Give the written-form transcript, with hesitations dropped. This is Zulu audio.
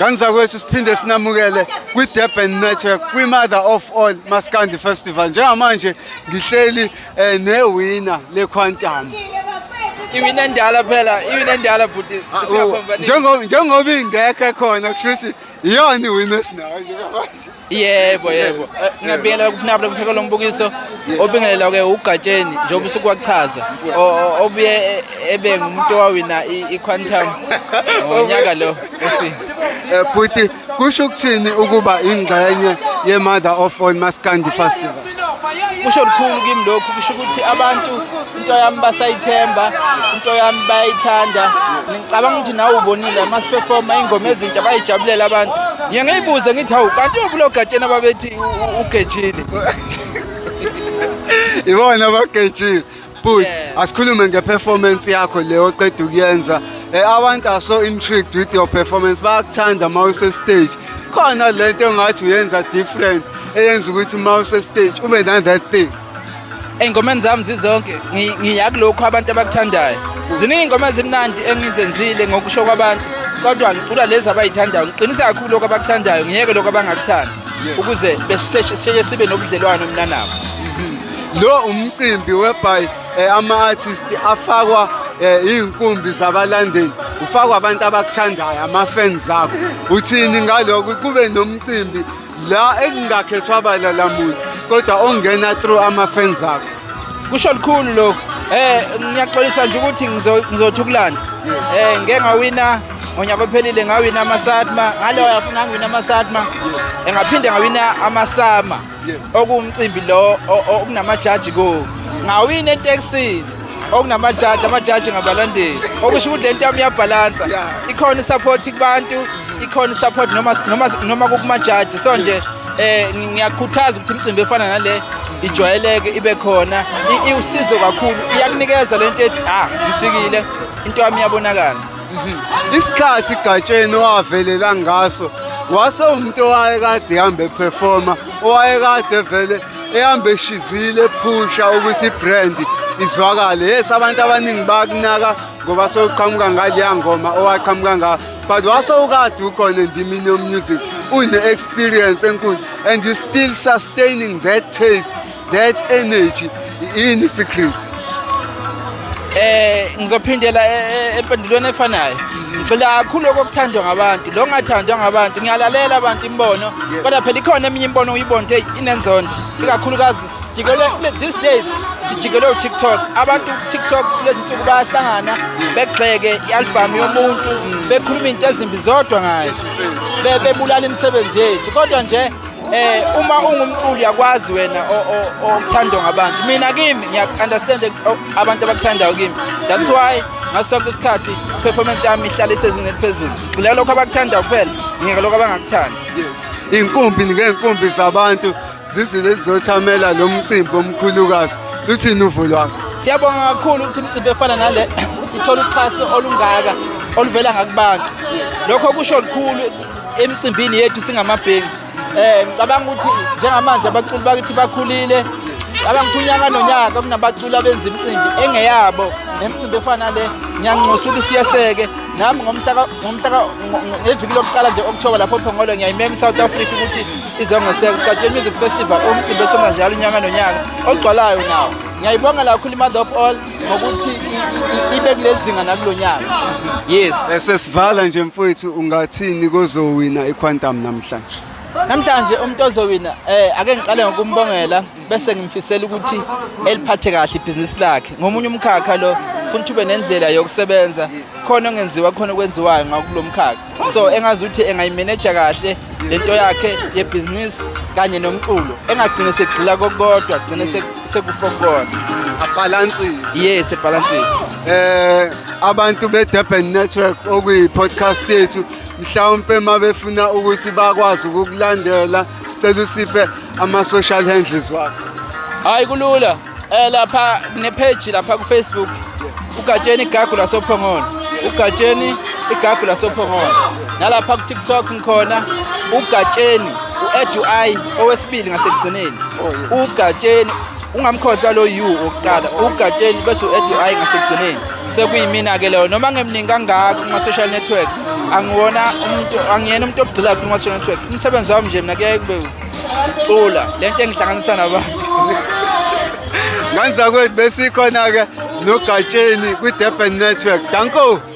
Kanzakwethu siphinde sinamukele kwi-Durban Network kwi-Mother of All Maskandi Festival. Njengamanje ngihleli newinner leQuantum. Iwina endala phela, iwina endala futhi singaphambana. Njengoba ingekho khona kusho ukuthi iyona iwina esinayo njengamanje. Yebo. Ngiyabingelela kuPnabla kupheka lo mbukiso. Obingelela ke uGatsheni njengoba usuku wachaza. Obuye ebe ngumuntu owawina iQuantum ngonyaka lo. Buti kusho ukuthini ukuba ingxenye ye-Mother of All Maskandi Festival? Kusho ukukhulu kimi lokhu kusho ukuthi abantu into yami basayithemba, into yami bayithanda. Ngicabanga ukuthi nawe ubonile mas performa ingoma ezintsha bayijabulela abantu. Ngiye ngiyibuze ngithi hawu kanti ubulo Gatsheni ababethi uGetshini. Ibona abaGetshini. But asikhulume ngeperformance yakho le oqeda ukuyenza. Abantu are so intrigued with your performance. Bayakuthanda mawuse stage. Khona lento engathi uyenza different eyenza ukuthi mawuse stage ube that thing. Engomeni zami zizonke ngiyakulokho abantu abakuthandayo. Ziningi ingoma ezimnandi engizenzile ngokusho kwabantu. Kodwa ngicula lezi abayithandayo. Ngiqinisa kakhulu lokho abakuthandayo. Ngiyeke lokho abangakuthandi ukuze besiseshe sibe nobudlelwano mina nabo. Lo umcimbi whereby ama-artist afakwa inkumbi zabalandeli, ufakwa abantu abakuthandayo, ama-fans akho. Uthini ngalokho kube nomcimbi la ekungakhethwa abalala muntu kodwa ongena through ama-fans akho? Kusho likhulu lokho. Ngiyaxolisa nje ukuthi ngizothi ukulanda. Ngeke ngawina ngonyaka ophelile ngawina ama-Satma, ngalo yafuna ngawina ama-Satma. Ngaphinde ngawina ama-Sama. Okuwumcimbi lo okunamajaji ko. Ngawina eTexini okunamajaji, amajaji ngabalandeli. Okusho ukuthi lento yami iyabalansa. Ikhona isupport kubantu, ikhona isupport noma kumajaji. So nje ngiyakhuthaza ukuthi imicimbi efana nale ijwayeleke ibe khona. Iusizo kakhulu. Iyakunikeza lento ethi ngifikile into yami iyabonakala. Isikhathi Gatsheni owavelela ngaso wase umuntu owayekade ehambe performa, owayekade vele ehambe eshizile phusha ukuthi ibrand izwakale. Yes, abantu abaningi bakunaka ngoba soqhamuka ngaleya ngoma owaqhamuka ngayo, but wase ukade ukhona endimini music, une experience enkulu and you still sustaining that taste, that energy. Yini secret? Ngizophindela empendulweni efanayo. Ngicela kakhulu okuthandwa ngabantu, lo ngathandwa ngabantu. Ngiyalalela abantu imbono, kodwa phela ikhona eminye imbono uyibonde inenzondo. Ikakhulukazi sijikele these days sijikele uTikTok. Abantu uTikTok kulezi nsuku bayahlangana begxeke ialbum yomuntu, bekhuluma into ezimbi zodwa ngayo. Bebulala imisebenzi yethu. Kodwa nje uma ungumculi uyakwazi wena okuthandwa ngabantu. Mina kimi ngiya-understand abantu abakuthandayo kimi. That's why ngasonke isikhathi performance yami ihlala isezingeni eliphezulu. Ngicela lokho abakuthandayo kuphela, ngeke lokho abangakuthandi. Yes. Inkumbi ngeenkumbi zabantu zizile zizothamela lo mcimbi omkhulukazi. Luthini uvo lwakho? Siyabonga kakhulu ukuthi imicimbi efana nale ithola uxhaso olungaka oluvela ngakubantu. Lokho kusho likhulu emicimbini yethu singamabhenki. Ngicabanga ukuthi njengamanje abaculi bakithi bakhulile. Abangithunyaka nonyaka kunabaculi abenza imicimbi engeyabo. Nemicimbi efana le ngiyanxusa ukuthi siyeseke. Nami ngeviki lokuqala nje October lapho Phongolo ngiyayimema South Africa ukuthi izongeseka uGatsheni Music Festival umcimbi esona njalo unyaka nonyaka ogcwalayo nawo. Ngiyayibonga kakhulu iMother of All ngokuthi ibe kulezinga nakulonyaka. Yes. Sesivala nje mfowethu, ungathini kozowina iQuantum namhlanje? Namhlanje umuntu ozowina ake ngiqale ngokumbongela bese ngimfisela ukuthi eliphathe kahle ibhizinisi lakhe. Ngomunye umkhakha lo futhi ube nendlela yokusebenza, khona ongenziwa khona okwenziwayo ngakulo mkhakha. So engazi ukuthi engayimanage kahle lento yakhe yebhizinisi kanye nomculo. Engagcine segxila kokodwa, agcine sekufokona. Abalances. Yes, abalances. Abantu beDurban Network okuyi-podcast yethu mhlawumbe mabefuna ukuthi bakwazi ukukulandela, sicela usiphe ama-social handles wakho. Hayi kulula. Lapha ne-page lapha ku-Facebook. uGatsheni igagu lasophongolo. uGatsheni igagu lasophongolo. Nalapha ku-TikTok ngikhona uGatsheni u-EduI owesibili ngasekugcineni. uGatsheni ungamkhohlwa lo U oqala. uGatsheni bese u-EduI ngasekugcineni. Sekuyimina ke leyo noma ngemningi kangaka kuma social network angiyena umuntu ogxila kakhulu kuma-social network. Umsebenzi wami nje mina kuyaye kube ucula lento engihlanganisa nabantu. Nganzakwethu besikhona-ke noGatsheni kwi-Durban Network. Danko.